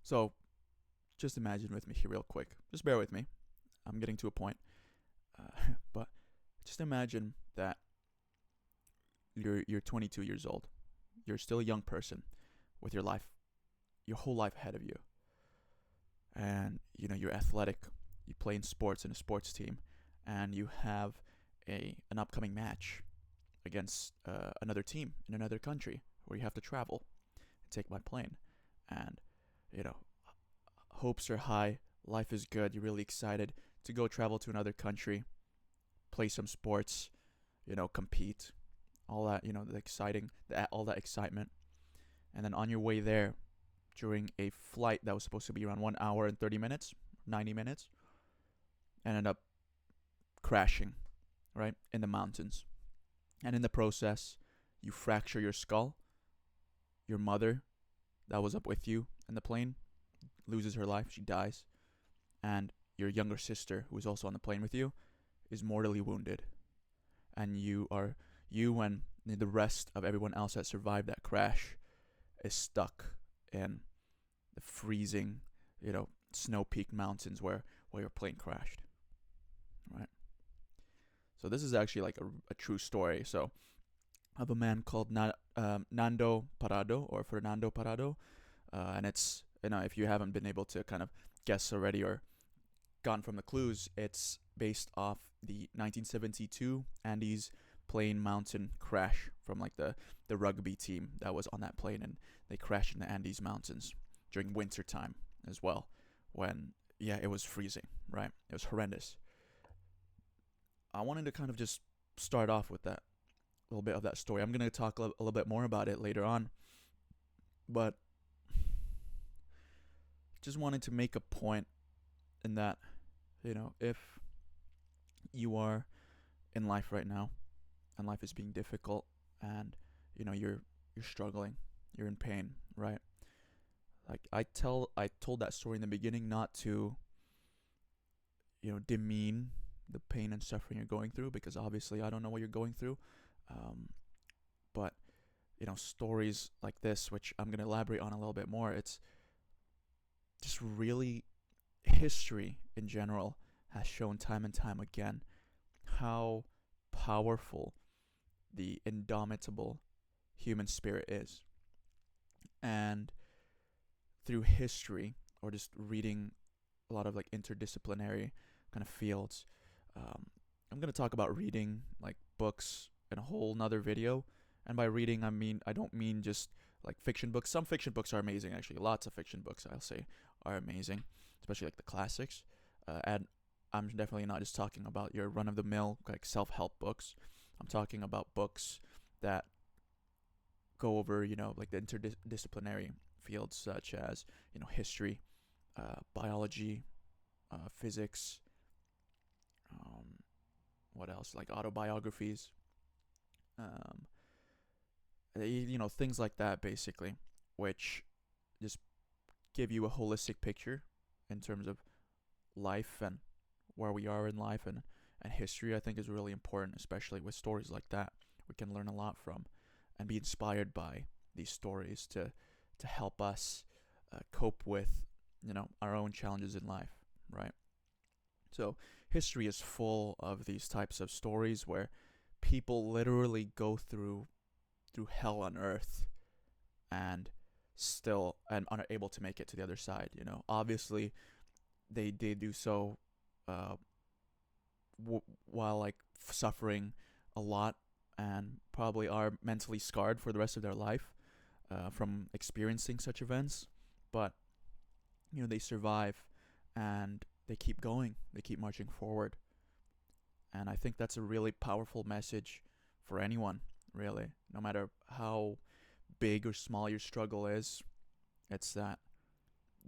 So just imagine with me here, real quick. Just bear with me. I'm getting to a point. But just imagine that you're 22 years old. You're still a young person with your whole life ahead of you, and you're athletic. You play in sports in a sports team, and you have a an upcoming match against another team in another country where you have to travel and take by plane. And you know, hopes are high. Life is good. You're really excited to go travel to another country, play some sports, compete, all that, all that excitement. And then on your way there, during a flight that was supposed to be around 1 hour and 30 minutes, 90 minutes, ended up crashing, right, in the mountains. And in the process, you fracture your skull. Your mother, that was up with you in the plane, loses her life. She dies. And your younger sister, who is also on the plane with you, is mortally wounded. And you and the rest of everyone else that survived that crash is stuck in the freezing, snow-peaked mountains where your plane crashed, right? So this is actually like a true story. So of a man called Nando Parado, or Fernando Parado, and it's, if you haven't been able to kind of guess already or gone from the clues, it's based off the 1972 Andes plane mountain crash from like the rugby team that was on that plane, and they crashed in the Andes mountains during winter time as well, when it was freezing, right? It was horrendous. I wanted to kind of just start off with that little bit of that story. I'm going to talk a little bit more about it later on, but just wanted to make a point in that, if you are in life right now and life is being difficult, and you're struggling, you're in pain, right? Like I told that story in the beginning not to demean the pain and suffering you're going through, because obviously I don't know what you're going through. But stories like this, which I'm going to elaborate on a little bit more, it's just really, history in general has shown time and time again how powerful the indomitable human spirit is. And through history, or just reading a lot of like interdisciplinary kind of fields, I'm going to talk about reading like books in a whole nother video. And by reading, I don't mean just like fiction books. Some fiction books are amazing, actually. Lots of fiction books, I'll say, are amazing, especially like the classics. And I'm definitely not just talking about your run-of-the-mill like self-help books. I'm talking about books that go over, like the interdisciplinary fields such as, history, biology, physics, what else? Like autobiographies, um, things like that, basically, which just give you a holistic picture in terms of life and where we are in life, and history. I think is really important, especially with stories like that. We can learn a lot from and be inspired by these stories to help us cope with our own challenges in life, right? So history is full of these types of stories where people literally go through hell on earth and still and are able to make it to the other side. Obviously they did do so uh, while like suffering a lot, and probably are mentally scarred for the rest of their life from experiencing such events. But they survive, and they keep going. They keep marching forward, and I think that's a really powerful message for anyone, really, no matter how big or small your struggle is. It's that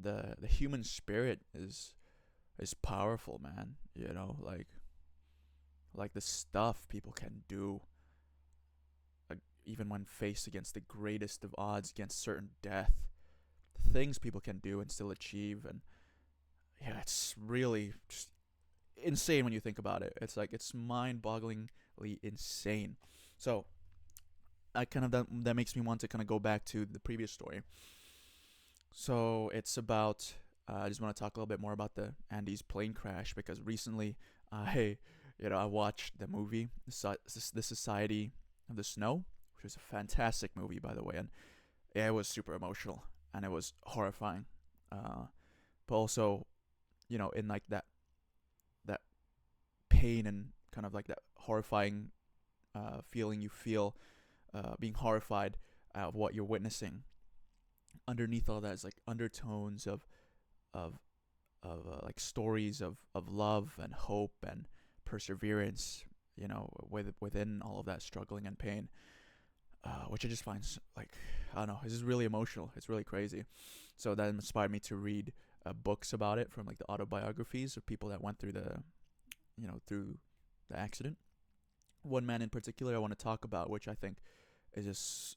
the human spirit is powerful, man. Like the stuff people can do, even when faced against the greatest of odds, against certain death, the things people can do and still achieve. And it's really just insane when you think about it. It's like, it's mind-bogglingly insane. So I kind of that makes me want to kind of go back to the previous story. So it's about. I just want to talk a little bit more about the Andes plane crash because recently I, I watched the movie The Society of the Snow, which was a fantastic movie by the way, and yeah, it was super emotional and it was horrifying. Uh, but also, in like that pain and kind of like that horrifying feeling you feel being horrified of what you're witnessing. Underneath all that is like undertones of like stories of love and hope and perseverance. Within all of that struggling and pain, which I just find like I don't know, it's just really emotional. It's really crazy. So that inspired me to read books about it from like the autobiographies of people that went through through the accident. One man in particular I want to talk about, which I think is just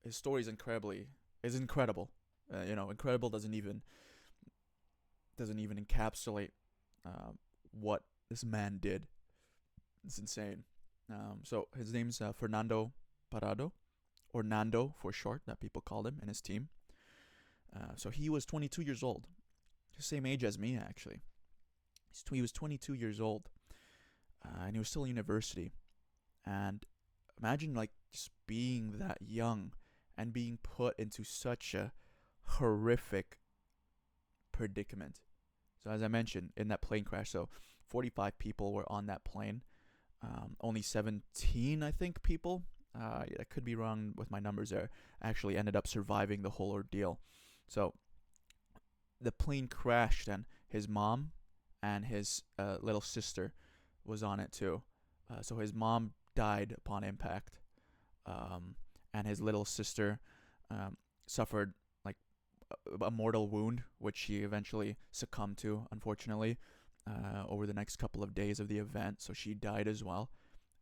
his story is incredible. Incredible doesn't even encapsulate uh, what this man did. It's insane. So his name's Fernando Parado, or Nando for short, that people called him, and his team. So he was 22 years old, the same age as me actually. He was 22 years old, and he was still in university. And imagine like just being that young and being put into such a horrific predicament. So as I mentioned, in that plane crash, so 45 people were on that plane. Only 17, I think, people. I could be wrong with my numbers there. Actually, ended up surviving the whole ordeal. So the plane crashed, and his mom and his little sister was on it too. So his mom died upon impact, um, and his little sister um, suffered like a mortal wound, which she eventually succumbed to, unfortunately, over the next couple of days of the event. So she died as well.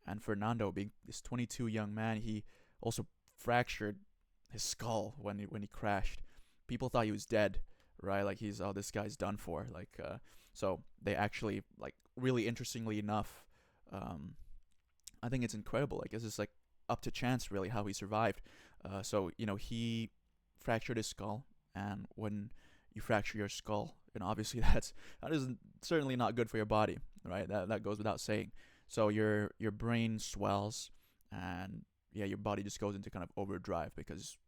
And Fernando, being this 22 young man, he also fractured his skull when he crashed. People thought he was dead, right? Like this guy's done for. So they actually like really interestingly enough, um, I think it's incredible. Like it's just like up to chance really how he survived. So he fractured his skull, and when you fracture your skull, obviously that is certainly not good for your body, right? That goes without saying. So your brain swells, and yeah, your body just goes into kind of overdrive because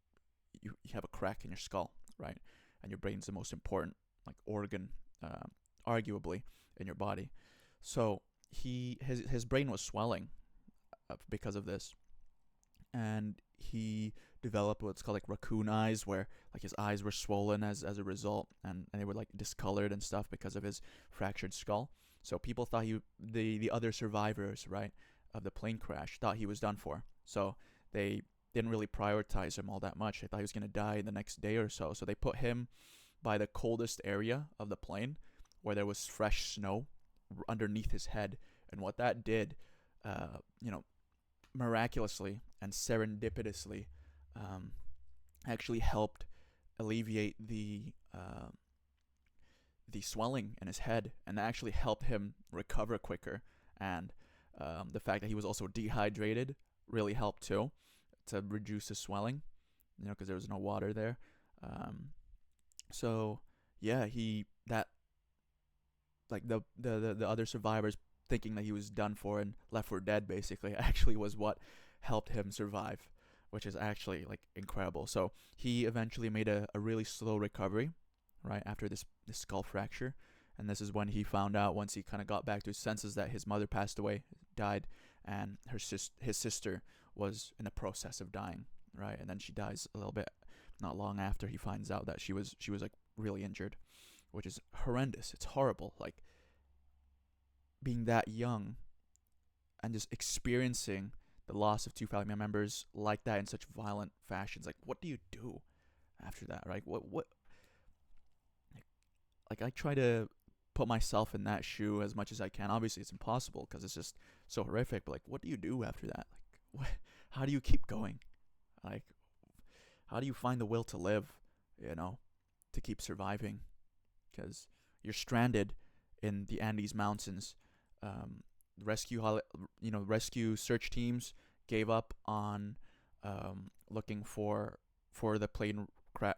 you have a crack in your skull, right? And your brain's the most important like organ, arguably, in your body. So his brain was swelling because of this, and he developed what's called like raccoon eyes, where like his eyes were swollen as a result, and they were like discolored and stuff because of his fractured skull. So people thought the other survivors, right, of the plane crash thought he was done for. So they didn't really prioritize him all that much. They thought he was gonna die the next day or so. So they put him by the coldest area of the plane, where there was fresh snow underneath his head. And what that did, uh, you know, miraculously and serendipitously, um, actually helped alleviate the swelling in his head, and that actually helped him recover quicker. And the fact that he was also dehydrated really helped too to reduce the swelling, because there was no water there. Um, so yeah, he that like the other survivors thinking that he was done for and left for dead basically actually was what helped him survive, which is actually like incredible. So he eventually made a really slow recovery right after this skull fracture, and this is when he found out, once he kind of got back to his senses, that his mother passed away, died, and his sister was in the process of dying, right? And then she dies a little bit not long after he finds out that she was like really injured, which is horrendous. It's horrible. Like being that young and just experiencing the loss of two family members like that in such violent fashions. Like, what do you do after that, right? What? Like, I try to put myself in that shoe as much as I can. Obviously, it's impossible because it's just so horrific. But like, what do you do after that? Like, what? How do you keep going? Like, how do you find the will to live? To keep surviving, because you're stranded in the Andes Mountains. Um, rescue search teams gave up on looking for the plane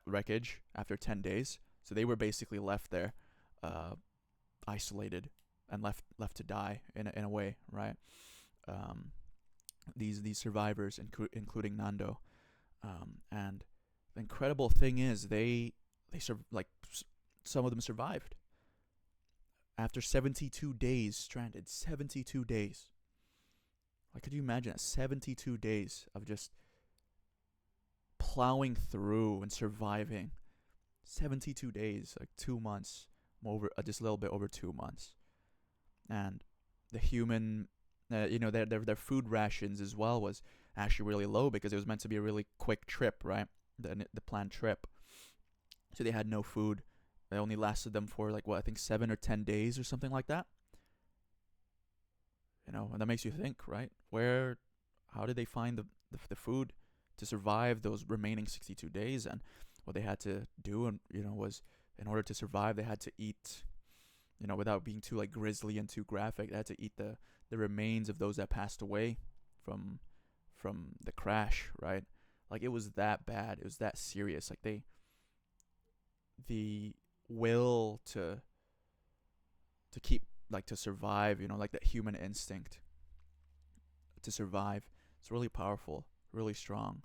wreckage after 10 days. So they were basically left there, uh, isolated and left to die in a way, right? Um, these survivors, including Nando, and the incredible thing is like some of them survived after 72 days stranded. 72 days. Like, could you imagine that? 72 days of just plowing through and surviving. 72 days, like 2 months, just a little bit over 2 months. And the human, their food rations as well was actually really low because it was meant to be a really quick trip, right? The planned trip. So they had no food. It only lasted them for like, what, I think 7 or 10 days or something like that. And that makes you think, right? How did they find the food to survive those remaining 62 days? And what they had to do, and was, in order to survive, they had to eat, without being too like grisly and too graphic, they had to eat the remains of those that passed away from the crash, right? Like, it was that bad. It was that serious. Like, the will to keep, like, to survive, like that human instinct to survive, it's really powerful, really strong.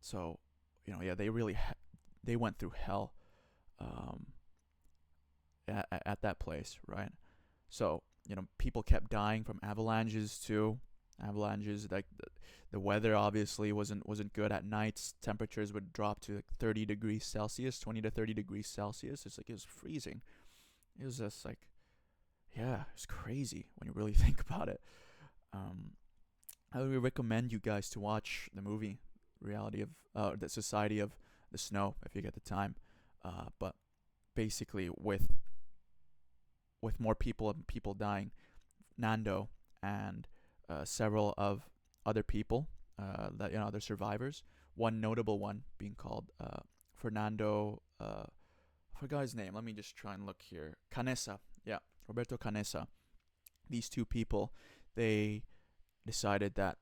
So, yeah, they went through hell, um, at that place, right? So, people kept dying from avalanches too. Avalanches, like the weather obviously wasn't good at nights. Temperatures would drop to like 30 degrees Celsius, 20 to 30 degrees Celsius. It was freezing. It was just like, yeah, it's crazy when you really think about it. I would recommend you guys to watch the movie Reality of the Society of the Snow if you get the time. But basically, with more people and people dying, Nando and several of other people, that other survivors. One notable one being called Fernando. I forgot his name. Let me just try and look here. Canessa. Yeah, Roberto Canessa. These two people, they decided that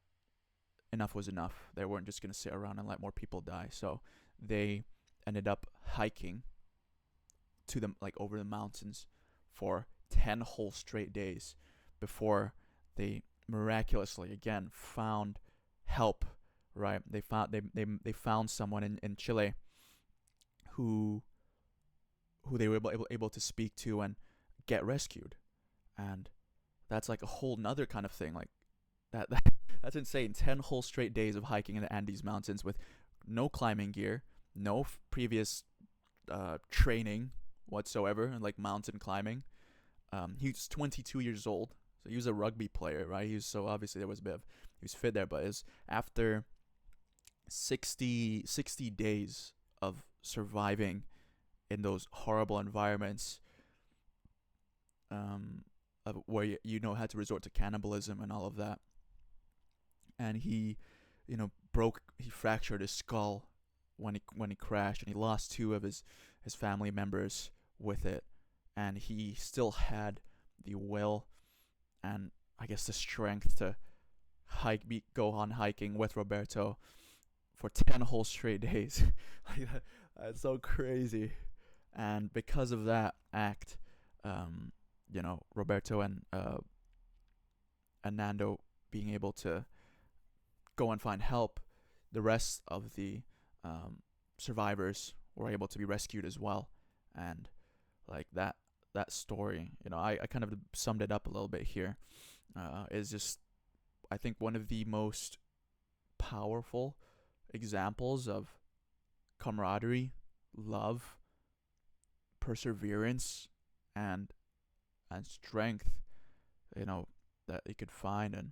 enough was enough. They weren't just gonna sit around and let more people die. So they ended up hiking to them, like, over the mountains for 10 whole straight days before they miraculously again found help, right? They found someone in Chile who they were able to speak to and get rescued. And that's like a whole nother kind of thing. Like, that's insane. 10 whole straight days of hiking in the Andes Mountains with no climbing gear, no previous training whatsoever, and like mountain climbing. He was 22 years old, so he was a rugby player, right? So obviously there was a bit of, he was fit there, but it's after 60 days of surviving in those horrible environments, where had to resort to cannibalism and all of that. And he fractured his skull when he crashed, and he lost two of his family members with it. And he still had the will and, I guess, the strength to go on hiking with Roberto for 10 whole straight days. Like, that's so crazy. And because of that act, Roberto and Nando being able to go and find help, the rest of the survivors were able to be rescued as well. And like that story, I kind of summed it up a little bit here, is just, I think, one of the most powerful examples of camaraderie, love, perseverance, and strength, that you could find. And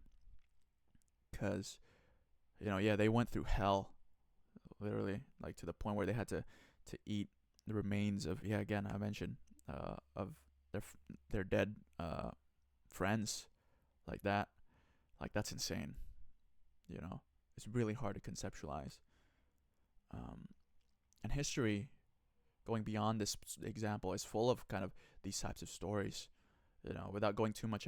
because, they went through hell, literally, like, to the point where they had to eat the remains of, again, I mentioned, of their dead friends, like that. Like, that's insane. It's really hard to conceptualize. And history, going beyond this example, is full of kind of these types of stories. Without going too much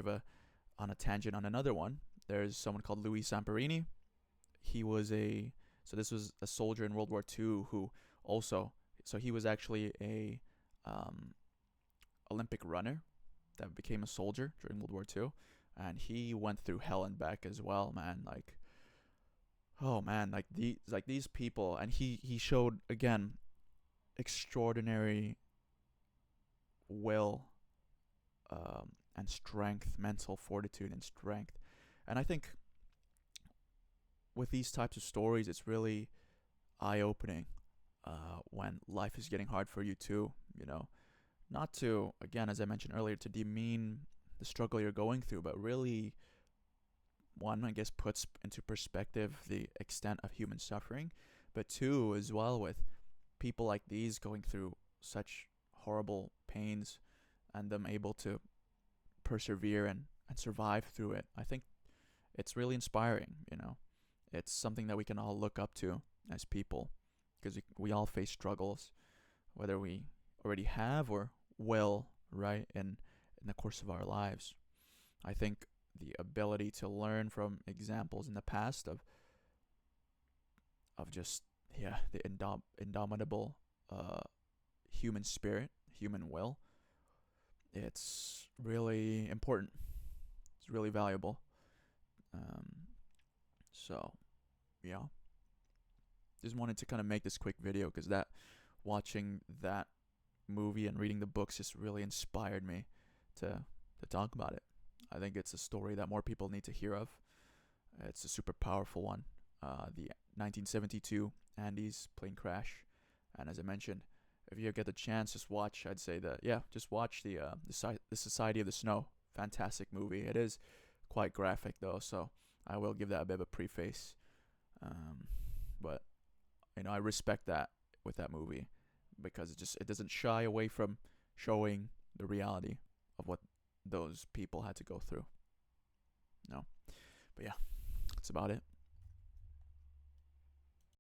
on a tangent on another one, there's someone called Louis Zamperini. He was a So this was a soldier in World War II who also, so he was actually a um, Olympic runner that became a soldier during World War II, and he went through hell and back as well, man. Like, oh man, like these people, and he showed again extraordinary will, and strength, mental fortitude and strength. And I think with these types of stories, it's really eye opening when life is getting hard for you too. You know, not to, again, as I mentioned earlier, to demean the struggle you're going through, but really, one, I guess, puts into perspective the extent of human suffering, but two, as well, with people like these going through such horrible pains and them able to persevere and survive through it. I think it's really inspiring, you know. It's something that we can all look up to as people, because we all face struggles, whether we already have or will, right, in the course of our lives. I think the ability to learn from examples in the past of just, yeah, the indomitable human spirit, human will, it's really important. It's really valuable. Um, so yeah, just wanted to kind of make this quick video because that watching that movie and reading the books just really inspired me to talk about it. I think it's a story that more people need to hear of. It's a super powerful one. The 1972 Andes plane crash, and as I mentioned, if you get the chance, just watch. I'd say that, yeah, just watch the Society of the Snow. Fantastic movie. It is quite graphic though, so I will give that a bit of a preface. Um, but I respect that with that movie because it doesn't shy away from showing the reality of what those people had to go through. No, but yeah, that's about it.